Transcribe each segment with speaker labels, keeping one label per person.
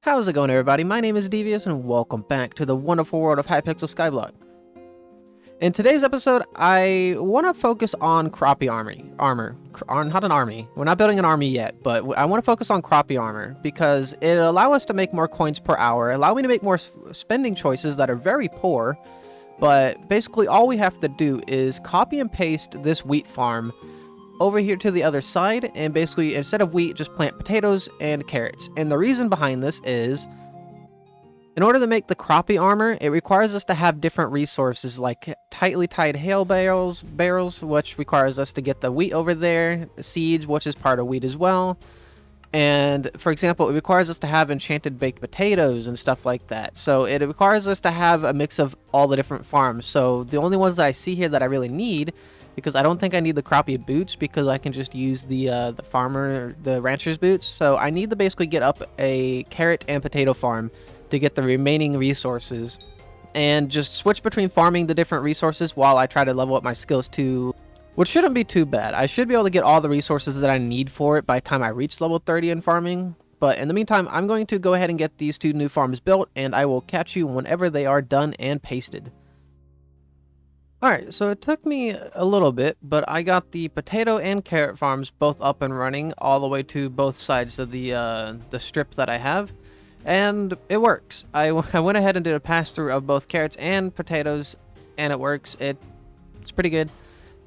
Speaker 1: How's it going, everybody? My name is Devious, and welcome back to the wonderful world of Hypixel Skyblock. In today's episode, I want to focus on croppie armor. Not an army. We're not building an army yet, but I want to focus on croppie armor because it'll allow us to make more coins per hour, allow me to make more spending choices that are very poor, but basically all we have to do is copy and paste this wheat farm over here to the other side, and basically instead of wheat, just plant potatoes and carrots. And the reason behind this is, in order to make the croppie armor, it requires us to have different resources like tightly tied hail barrels, which requires us to get the wheat over there, seeds, which is part of wheat as well. And for example, it requires us to have enchanted baked potatoes and stuff like that. So it requires us to have a mix of all the different farms. So the only ones that I see here that I really need, because I don't think I need the croppie boots, because I can just use the rancher's boots. So I need to basically get up a carrot and potato farm to get the remaining resources, and just switch between farming the different resources while I try to level up my skills to, which shouldn't be too bad. I should be able to get all the resources that I need for it by the time I reach level 30 in farming. But in the meantime, I'm going to go ahead and get these two new farms built, and I will catch you whenever they are done and pasted. Alright, so it took me a little bit, but I got the potato and carrot farms both up and running all the way to both sides of the strip that I have, and it works. I went ahead and did a pass-through of both carrots and potatoes, and it works. It's pretty good.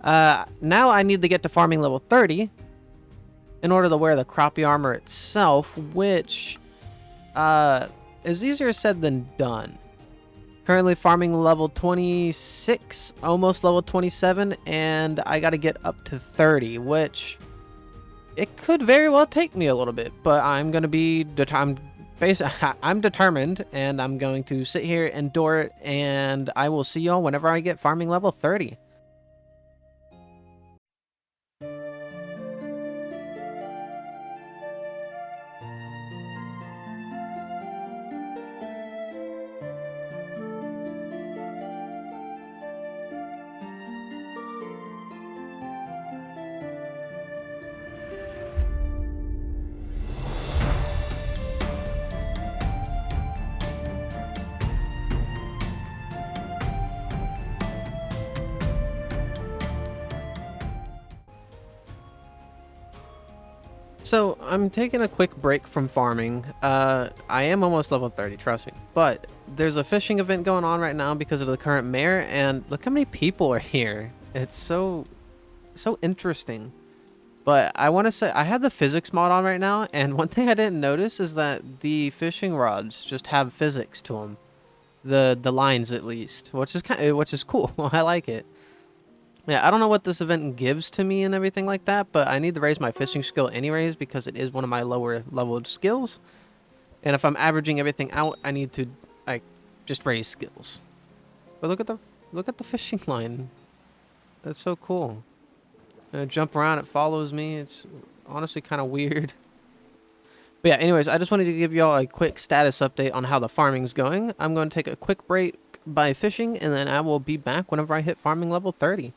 Speaker 1: Now I need to get to farming level 30 in order to wear the croppie armor itself, which is easier said than done. Currently farming level 26, almost level 27, and I gotta get up to 30, which it could very well take me a little bit, but I'm gonna be I'm determined, and I'm going to sit here, endure it, and I will see y'all whenever I get farming level 30. So, I'm taking a quick break from farming. I am almost level 30, trust me. But there's a fishing event going on right now because of the current mayor, and look how many people are here. It's so interesting. But I want to say, I have the physics mod on right now, and one thing I didn't notice is that the fishing rods just have physics to them. The lines, at least, which is cool. I like it. Yeah, I don't know what this event gives to me and everything like that, but I need to raise my fishing skill anyways because it is one of my lower leveled skills. And if I'm averaging everything out, I need to just raise skills. But look at the fishing line. That's so cool. I jump around, it follows me. It's honestly kind of weird. But yeah, anyways, I just wanted to give y'all a quick status update on how the farming's going. I'm going to take a quick break by fishing, and then I will be back whenever I hit farming level 30.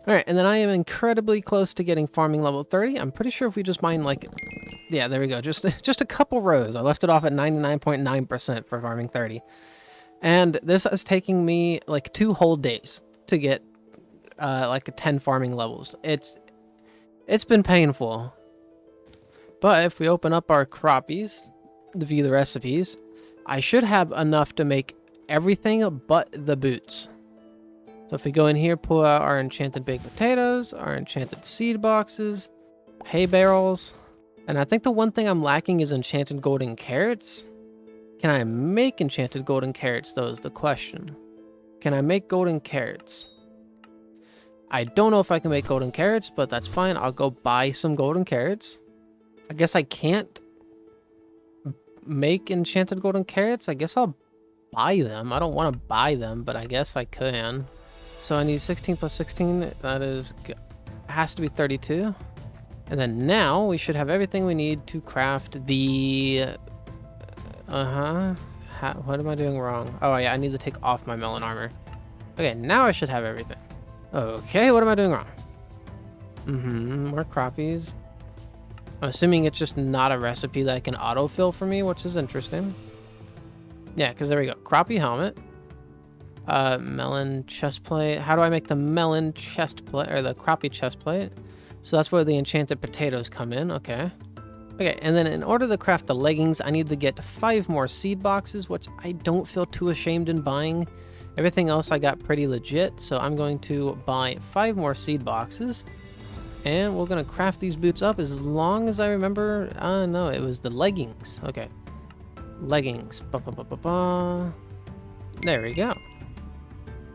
Speaker 1: Alright, and then I am incredibly close to getting farming level 30. I'm pretty sure if we just mine yeah, there we go. Just a couple rows. I left it off at 99.9% for farming 30. And this is taking me like 2 whole days to get 10 farming levels. It's been painful. But if we open up our croppies to view the recipes, I should have enough to make everything but the boots. So if we go in here, pull out our enchanted baked potatoes, our enchanted seed boxes, hay barrels, and I think the one thing I'm lacking is enchanted golden carrots. Can I make enchanted golden carrots, though, is the question. Can I make golden carrots? I don't know if I can make golden carrots, but that's fine. I'll go buy some golden carrots. I guess I can't make enchanted golden carrots. I guess I'll buy them. I don't want to buy them, but I guess I can. So I need 16 plus 16, that has to be 32. And then now we should have everything we need to craft the, what am I doing wrong? Oh yeah, I need to take off my melon armor. Okay, now I should have everything. Okay, what am I doing wrong? More crappies. I'm assuming it's just not a recipe that can autofill for me, which is interesting. Yeah, because there we go. Croppie helmet. Melon chest plate. How do I make the melon chest plate, or the croppie chest plate? So that's where the enchanted potatoes come in. Okay. Okay, and then in order to craft the leggings, I need to get 5 more seed boxes, which I don't feel too ashamed in buying. Everything else I got pretty legit, so I'm going to buy 5 more seed boxes. And we're going to craft these boots up as long as I remember. No, it was the leggings. Okay. Leggings. There we go.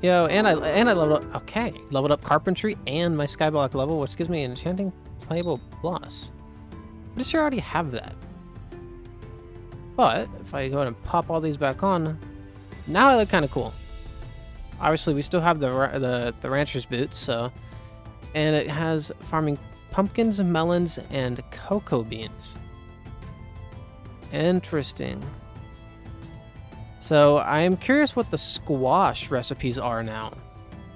Speaker 1: Yo, and I leveled up. Okay, leveled up carpentry and my skyblock level, which gives me an enchanting playable plus. Pretty sure I already have that. But if I go ahead and pop all these back on, now they look kind of cool. Obviously, we still have the rancher's boots, so, and it has farming pumpkins, melons, and cocoa beans. Interesting. So I am curious what the squash recipes are now.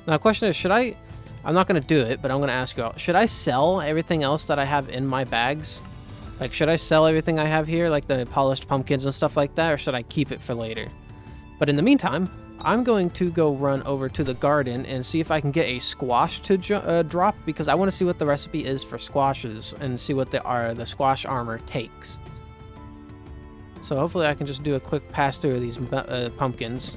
Speaker 1: Now the question is, I'm not going to do it, but I'm going to ask you all, should I sell everything else that I have in my bags? Like, should I sell everything I have here, like the polished pumpkins and stuff like that, or should I keep it for later? But in the meantime, I'm going to go run over to the garden and see if I can get a squash to drop, because I want to see what the recipe is for squashes and see what the squash armor takes. So hopefully I can just do a quick pass through of these pumpkins.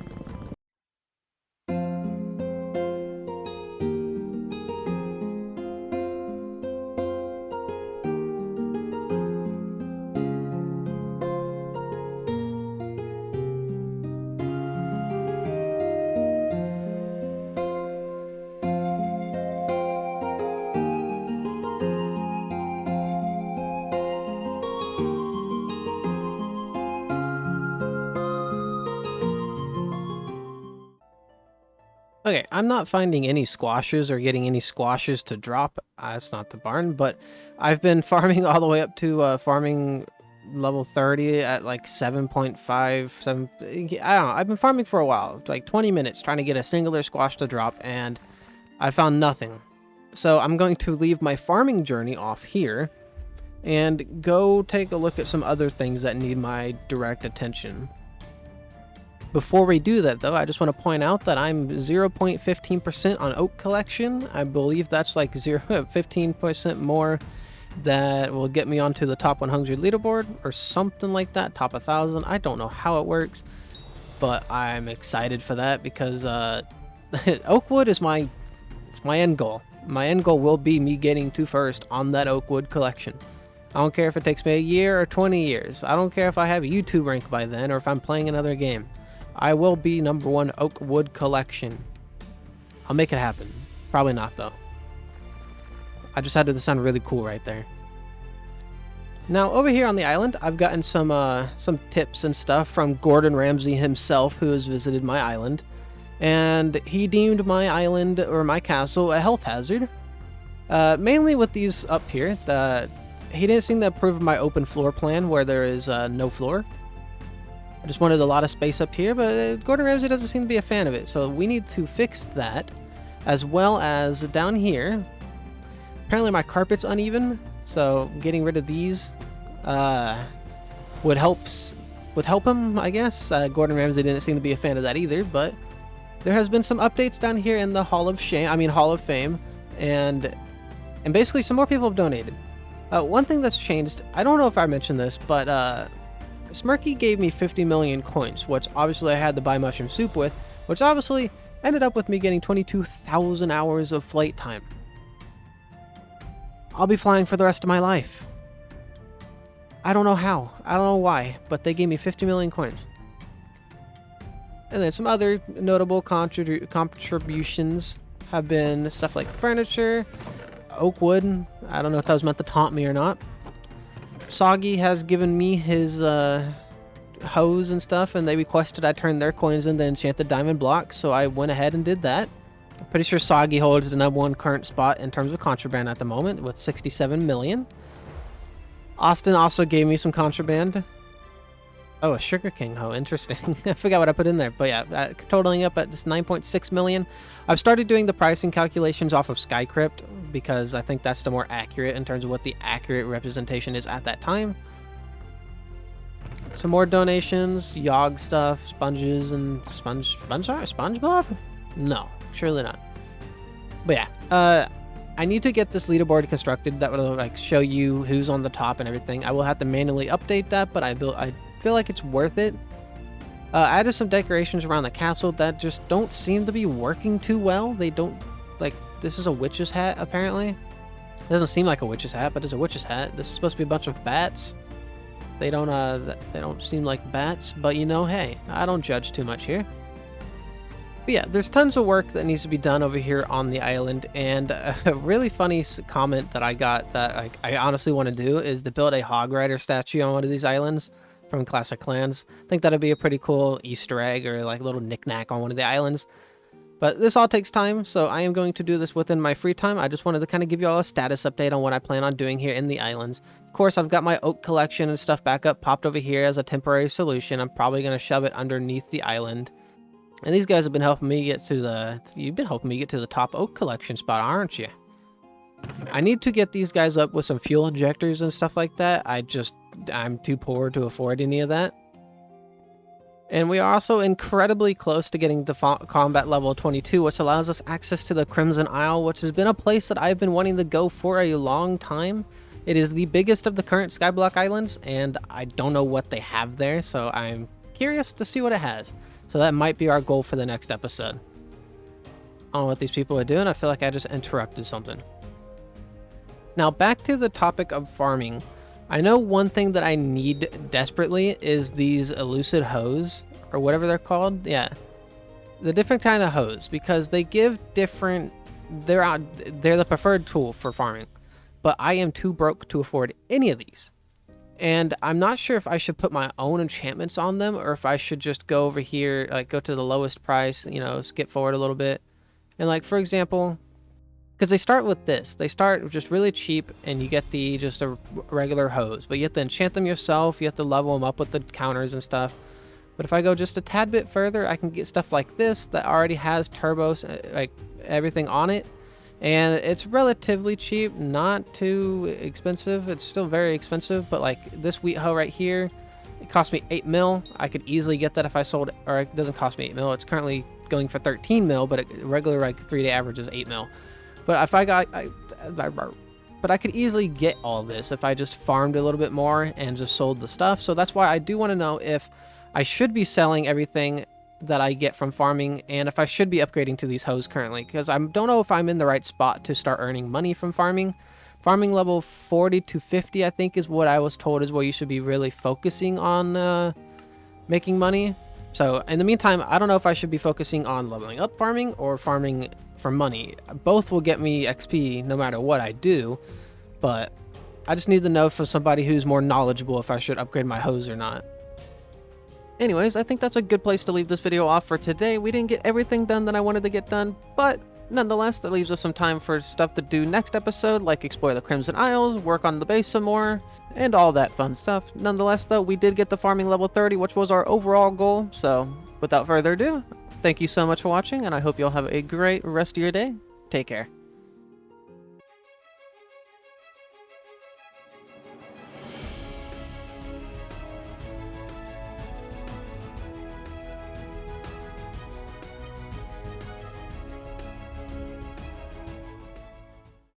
Speaker 1: Okay, I'm not finding any squashes or getting any squashes to drop. That's not the barn, but I've been farming all the way up to farming level 30 at like 7.5, 7. I don't know. I've been farming for a while, like 20 minutes, trying to get a singular squash to drop, and I found nothing. So I'm going to leave my farming journey off here and go take a look at some other things that need my direct attention. Before we do that, though, I just want to point out that I'm 0.15% on oak collection. I believe that's like 15% more that will get me onto the top 100 leaderboard or something like that, top 1,000. I don't know how it works, but I'm excited for that because Oakwood is my end goal. My end goal will be me getting to first on that Oakwood collection. I don't care if it takes me a year or 20 years. I don't care if I have a YouTube rank by then or if I'm playing another game. I will be #1 Oakwood collection. I'll make it happen. Probably not, though. I just had to sound really cool right there. Now, over here on the island, I've gotten some tips and stuff from Gordon Ramsay himself, who has visited my island. And he deemed my island, or my castle, a health hazard. Mainly with these up here. He didn't seem to approve of my open floor plan, where there is no floor. I just wanted a lot of space up here, but Gordon Ramsay doesn't seem to be a fan of it. So we need to fix that, as well as down here. Apparently my carpet's uneven, so getting rid of these would help him, I guess. Gordon Ramsay didn't seem to be a fan of that either, but there has been some updates down here in the Hall of Fame, and basically some more people have donated. One thing that's changed, I don't know if I mentioned this, but Smirky gave me 50 million coins, which obviously I had to buy mushroom soup with, which obviously ended up with me getting 22,000 hours of flight time. I'll be flying for the rest of my life. I don't know how, I don't know why, but they gave me 50 million coins. And then some other notable contributions have been stuff like furniture, oak wood. I don't know if that was meant to taunt me or not. Soggy has given me his hose and stuff, and they requested I turn their coins into enchanted diamond blocks, so I went ahead and did that. I'm pretty sure Soggy holds the #1 current spot in terms of contraband at the moment with 67 million. Austin also gave me some contraband. Oh, a Sugar King hoe. Interesting. I forgot what I put in there. But yeah, totaling up at just 9.6 million. I've started doing the pricing calculations off of Skycrypt because I think that's the more accurate in terms of what the accurate representation is at that time. Some more donations, Yogg stuff, sponges, and SpongeBob? No, surely not. But yeah, I need to get this leaderboard constructed that will like show you who's on the top and everything. I will have to manually update that, but I feel like it's worth it. I added some decorations around the castle that just don't seem to be working too well. They don't, like, this is a witch's hat, apparently. It doesn't seem like a witch's hat, but it's a witch's hat. This is supposed to be a bunch of bats. They don't seem like bats, but you know, hey, I don't judge too much here. But yeah, there's tons of work that needs to be done over here on the island, and a really funny comment that I got that I honestly want to do is to build a hog rider statue on one of these islands from Classic Clans. I think that'd be a pretty cool Easter egg or like little knickknack on one of the islands. But this all takes time, so I am going to do this within my free time. I just wanted to kind of give you all a status update on what I plan on doing here in the islands. Of course, I've got my oak collection and stuff back up, popped over here as a temporary solution. I'm probably going to shove it underneath the island. And these guys have been helping me get to the... You've been helping me get to the top oak collection spot, aren't you? I need to get these guys up with some fuel injectors and stuff like that. I'm too poor to afford any of that. And we are also incredibly close to getting to combat level 22, which allows us access to the Crimson Isle, which has been a place that I've been wanting to go for a long time. It is the biggest of the current Skyblock Islands, and I don't know what they have there, so I'm curious to see what it has. So that might be our goal for the next episode. I don't know what these people are doing. I feel like I just interrupted something. Now back to the topic of farming. I know one thing that I need desperately is these elusive hoes, or whatever they're called. Yeah, the different kind of hoes, because they give different... They're the preferred tool for farming, but I am too broke to afford any of these. And I'm not sure if I should put my own enchantments on them, or if I should just go over here, like go to the lowest price, you know, skip forward a little bit. And like, for example... Because they start with this. They start just really cheap, and you get just a regular hose. But you have to enchant them yourself. You have to level them up with the counters and stuff. But if I go just a tad bit further, I can get stuff like this that already has turbos, like everything on it. And it's relatively cheap, not too expensive. It's still very expensive, but like this wheat hoe right here, it cost me 8 mil. I could easily get that if I sold it, or it doesn't cost me 8 mil. It's currently going for 13 mil, but regular like 3-day average is 8 mil. But if but I could easily get all this if I just farmed a little bit more and just sold the stuff. So that's why I do want to know if I should be selling everything that I get from farming, and if I should be upgrading to these hoes currently, because I don't know if I'm in the right spot to start earning money from farming. Farming level 40 to 50, I think, is what I was told is where you should be really focusing on making money. So in the meantime, I don't know if I should be focusing on leveling up farming or farming for money. Both will get me XP no matter what I do, but I just need to know from somebody who's more knowledgeable if I should upgrade my hose or not. Anyways, I think that's a good place to leave this video off for today. We didn't get everything done that I wanted to get done, but nonetheless, that leaves us some time for stuff to do next episode, like explore the Crimson Isles, work on the base some more, and all that fun stuff. Nonetheless, though, we did get the farming level 30, which was our overall goal. So without further ado, thank you so much for watching, and I hope you all have a great rest of your day. Take care.